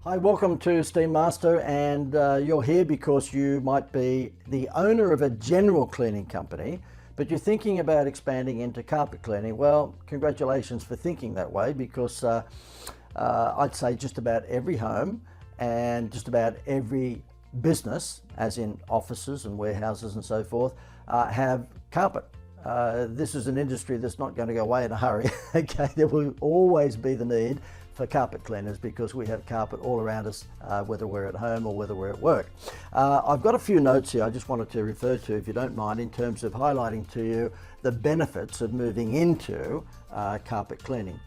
Hi, welcome to Steamaster, and you're here because you might be the owner of a general cleaning company, but you're thinking about expanding into carpet cleaning. Well, congratulations for thinking that way, because I'd say just about every home and just about every business, as in offices and warehouses and so forth, have carpet. This is an industry that's not going to go away in a hurry. Okay, there will always be the need for carpet cleaners because we have carpet all around us, whether we're at home or whether we're at work. I've got a few notes here I just wanted to refer to, if you don't mind, in terms of highlighting to you the benefits of moving into carpet cleaning.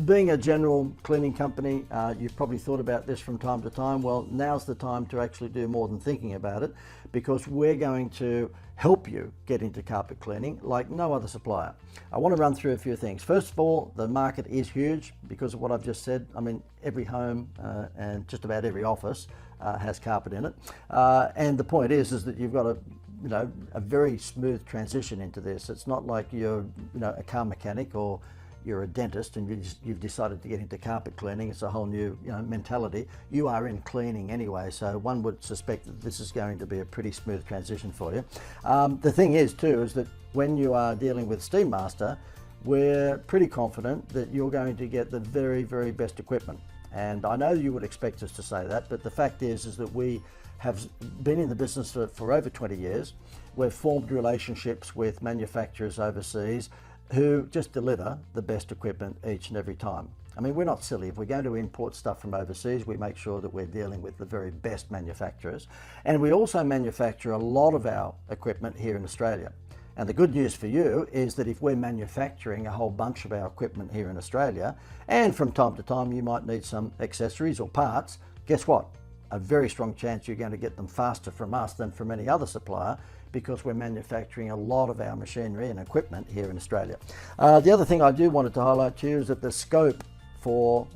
Being a general cleaning company, you've probably thought about this from time to time. Well, now's the time to actually do more than thinking about it, because we're going to help you get into carpet cleaning like no other supplier. I want to run through a few things. First of all, the market is huge because of what I've just said. I mean, every home and just about every office has carpet in it. And the point is that you've got a very smooth transition into this. It's not like you're a car mechanic or you're a dentist and you've decided to get into carpet cleaning. It's a whole new mentality. You are in cleaning anyway, so one would suspect that this is going to be a pretty smooth transition for you. The thing is too is that when you are dealing with Steamaster, we're pretty confident that you're going to get the very, very best equipment. And I know you would expect us to say that, but the fact is that we have been in the business for over 20 years. We've formed relationships with manufacturers overseas who just deliver the best equipment each and every time. I mean, we're not silly. If we're going to import stuff from overseas, we make sure that we're dealing with the very best manufacturers. And we also manufacture a lot of our equipment here in Australia. And the good news for you is that if we're manufacturing a whole bunch of our equipment here in Australia, and from time to time you might need some accessories or parts, guess what? A very strong chance you're going to get them faster from us than from any other supplier, because we're manufacturing a lot of our machinery and equipment here in Australia. The other thing I do wanted to highlight to you is that the scope for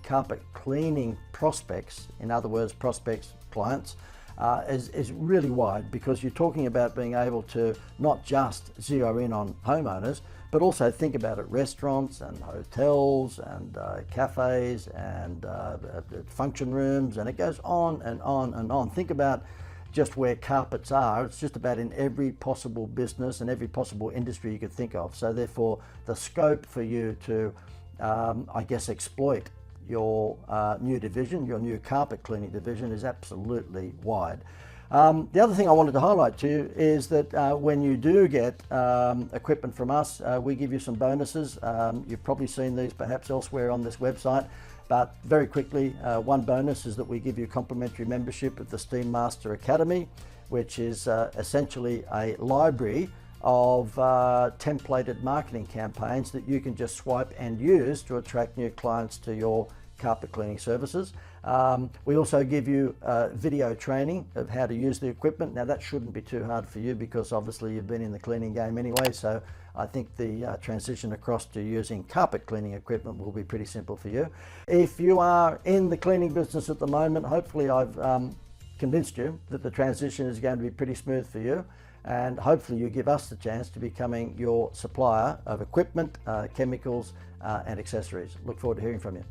carpet cleaning prospects, in other words prospects, clients, is really wide, because you're talking about being able to not just zero in on homeowners, but also think about it, restaurants and hotels and cafes and function rooms, and it goes on and on and on. Think about just where carpets are. It's just about in every possible business and every possible industry you could think of. So therefore, the scope for you to, I guess, exploit your new division, your new carpet cleaning division, is absolutely wide. The other thing I wanted to highlight to you is that when you do get equipment from us, we give you some bonuses. You've probably seen these perhaps elsewhere on this website, but very quickly, one bonus is that we give you complimentary membership of the Steamaster Academy, which is essentially a library of templated marketing campaigns that you can just swipe and use to attract new clients to your carpet cleaning services. We also give you video training of how to use the equipment. Now that shouldn't be too hard for you, because obviously you've been in the cleaning game anyway, so I think the transition across to using carpet cleaning equipment will be pretty simple for you. If you are in the cleaning business at the moment, hopefully I've convinced you that the transition is going to be pretty smooth for you, and hopefully you give us the chance to becoming your supplier of equipment, chemicals and accessories. Look forward to hearing from you.